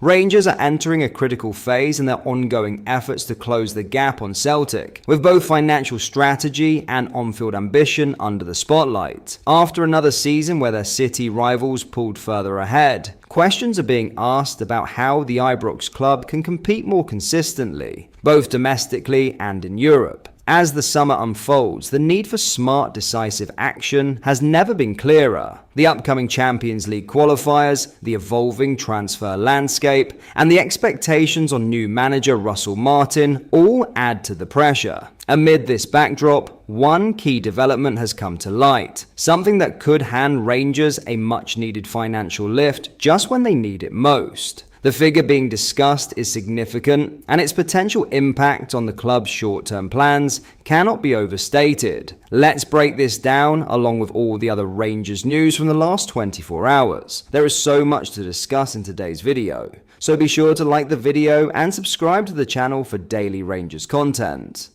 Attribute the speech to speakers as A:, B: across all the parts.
A: Rangers are entering a critical phase in their ongoing efforts to close the gap on Celtic, with both financial strategy and on-field ambition under the spotlight. After another season where their city rivals pulled further ahead, questions are being asked about how the Ibrox club can compete more consistently, both domestically and in Europe. As the summer unfolds, the need for smart, decisive action has never been clearer. The upcoming Champions League qualifiers, the evolving transfer landscape, and the expectations on new manager Russell Martin all add to the pressure. Amid this backdrop, one key development has come to light, something that could hand Rangers a much-needed financial lift just when they need it most. The figure being discussed is significant, and its potential impact on the club's short-term plans cannot be overstated. Let's break this down along with all the other Rangers news from the last 24 hours. There is so much to discuss in today's video, so be sure to like the video and subscribe to the channel for daily Rangers content.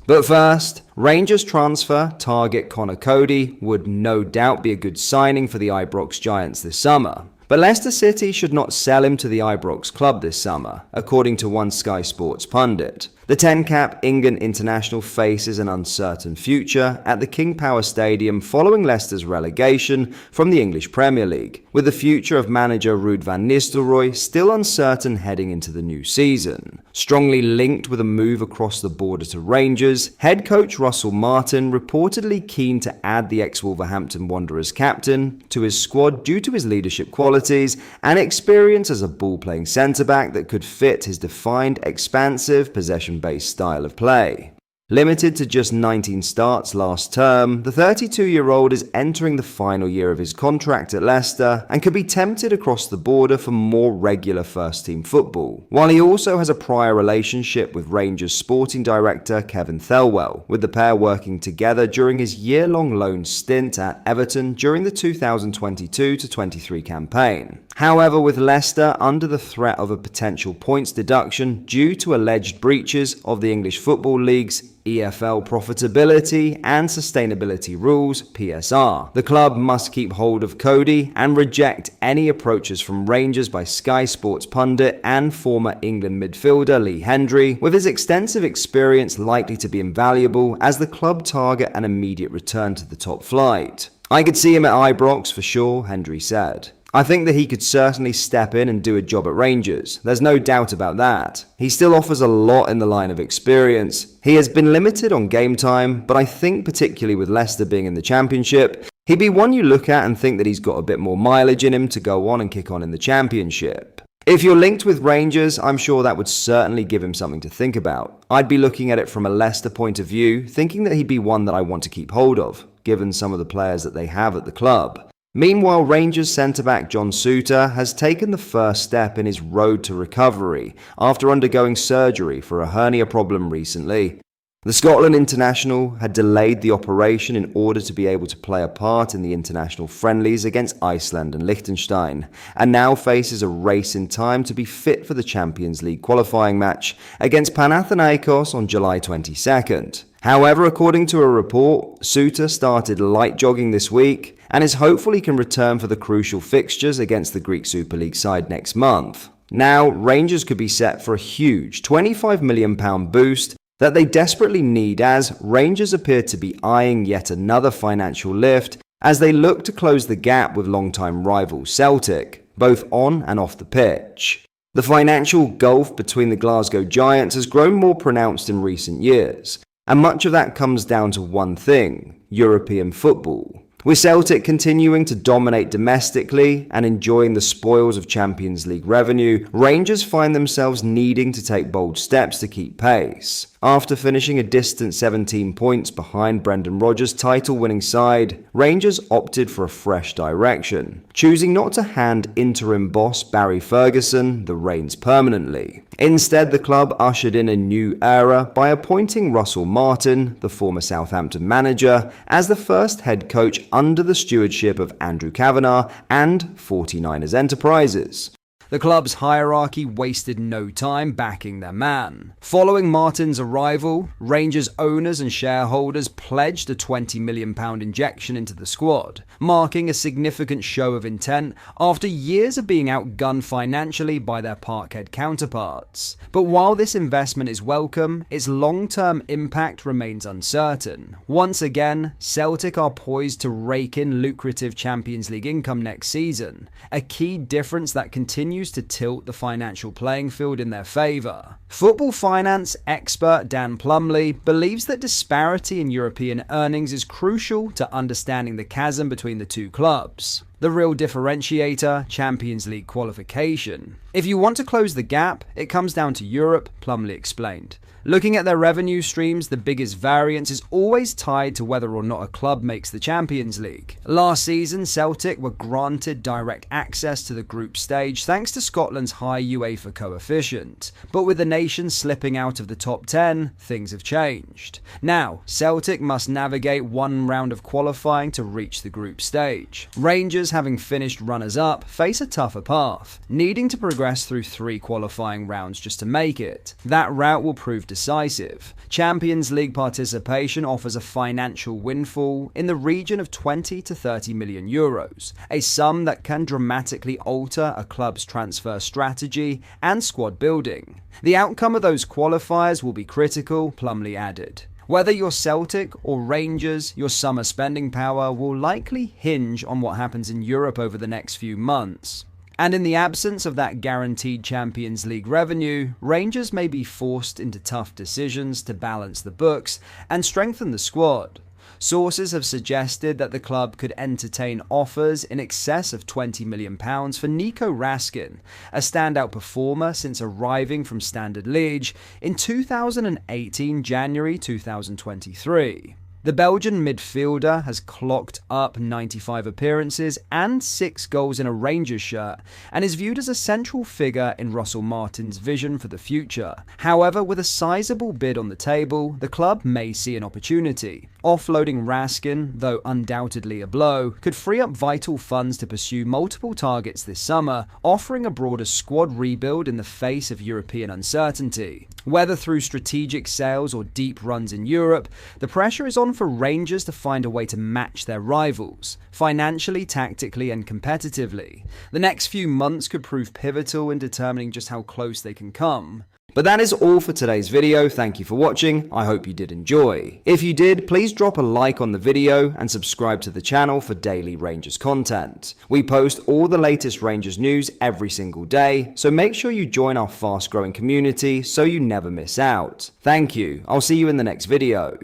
A: But first, Rangers transfer target Connor Cody would no doubt be a good signing for the Ibrox Giants this summer. But Leicester City should not sell him to the Ibrox club this summer, according to one Sky Sports pundit. The 10-cap England international faces an uncertain future at the King Power Stadium following Leicester's relegation from the English Premier League, with the future of manager Ruud van Nistelrooy still uncertain heading into the new season. Strongly linked with a move across the border to Rangers, head coach Russell Martin reportedly keen to add the ex-Wolverhampton Wanderers captain to his squad due to his leadership qualities and experience as a ball-playing centre-back that could fit his defined, expansive, possession-based style of play. Limited to just 19 starts last term, the 32-year-old is entering the final year of his contract at Leicester and could be tempted across the border for more regular first-team football, while he also has a prior relationship with Rangers sporting director Kevin Thelwell, with the pair working together during his year-long loan stint at Everton during the 2022-23 campaign. However, with Leicester under the threat of a potential points deduction due to alleged breaches of the English Football League's EFL profitability and sustainability rules (PSR), the club must keep hold of Cody and reject any approaches from Rangers by Sky Sports pundit and former England midfielder Lee Hendry, with his extensive experience likely to be invaluable as the club target an immediate return to the top flight. "I could see him at Ibrox for sure," Hendry said. "I think that he could certainly step in and do a job at Rangers. There's no doubt about that. He still offers a lot in the line of experience. He has been limited on game time, but I think particularly with Leicester being in the Championship, he'd be one you look at and think that he's got a bit more mileage in him to go on and kick on in the Championship. If you're linked with Rangers, I'm sure that would certainly give him something to think about. I'd be looking at it from a Leicester point of view, thinking that he'd be one that I want to keep hold of, given some of the players that they have at the club." Meanwhile, Rangers centre-back John Souttar has taken the first step in his road to recovery after undergoing surgery for a hernia problem recently. The Scotland international had delayed the operation in order to be able to play a part in the international friendlies against Iceland and Liechtenstein, and now faces a race in time to be fit for the Champions League qualifying match against Panathinaikos on July 22nd. However, according to a report, Souttar started light jogging this week and is hopeful he can return for the crucial fixtures against the Greek Super League side next month. Now, Rangers could be set for a huge £25 million boost that they desperately need, as Rangers appear to be eyeing yet another financial lift as they look to close the gap with longtime rival Celtic, both on and off the pitch. The financial gulf between the Glasgow Giants has grown more pronounced in recent years, and much of that comes down to one thing: European football. With Celtic continuing to dominate domestically and enjoying the spoils of Champions League revenue, Rangers find themselves needing to take bold steps to keep pace. After finishing a distant 17 points behind Brendan Rodgers' title-winning side, Rangers opted for a fresh direction, choosing not to hand interim boss Barry Ferguson the reins permanently. Instead, the club ushered in a new era by appointing Russell Martin, the former Southampton manager, as the first head coach under the stewardship of Andrew Kavanagh and 49ers Enterprises. The club's hierarchy wasted no time backing their man. Following Martin's arrival, Rangers owners and shareholders pledged a £20 million injection into the squad, marking a significant show of intent after years of being outgunned financially by their Parkhead counterparts. But while this investment is welcome, its long-term impact remains uncertain. Once again, Celtic are poised to rake in lucrative Champions League income next season, a key difference that continues to tilt the financial playing field in their favour. Football finance expert Dan Plumley believes that disparity in European earnings is crucial to understanding the chasm between the two clubs. The real differentiator, Champions League qualification. If you want to close the gap, it comes down to Europe, Plumley explained. Looking at their revenue streams, the biggest variance is always tied to whether or not a club makes the Champions League. Last season, Celtic were granted direct access to the group stage thanks to Scotland's high UEFA coefficient. But with the nation slipping out of the top 10, things have changed. Now, Celtic must navigate one round of qualifying to reach the group stage. Rangers, having finished runners-up, face a tougher path, needing to progress through 3 qualifying rounds just to make it. That route will prove decisive. Champions League participation offers a financial windfall in the region of 20 to 30 million euros, a sum that can dramatically alter a club's transfer strategy and squad building. The outcome of those qualifiers will be critical, Plumley added. Whether you're Celtic or Rangers, your summer spending power will likely hinge on what happens in Europe over the next few months. And in the absence of that guaranteed Champions League revenue, Rangers may be forced into tough decisions to balance the books and strengthen the squad. Sources have suggested that the club could entertain offers in excess of £20 million for Nico Raskin, a standout performer since arriving from Standard Liège in 2018 January 2023. The Belgian midfielder has clocked up 95 appearances and 6 goals in a Rangers shirt and is viewed as a central figure in Russell Martin's vision for the future. However, with a sizable bid on the table, the club may see an opportunity. Offloading Raskin, though undoubtedly a blow, could free up vital funds to pursue multiple targets this summer, offering a broader squad rebuild in the face of European uncertainty. Whether through strategic sales or deep runs in Europe, the pressure is on for Rangers to find a way to match their rivals, financially, tactically and competitively. The next few months could prove pivotal in determining just how close they can come. But that is all for today's video. Thank you for watching. I hope you did enjoy. If you did, please drop a like on the video and subscribe to the channel for daily Rangers content. We post all the latest Rangers news every single day, so make sure you join our fast growing community so you never miss out. Thank you. I'll see you in the next video.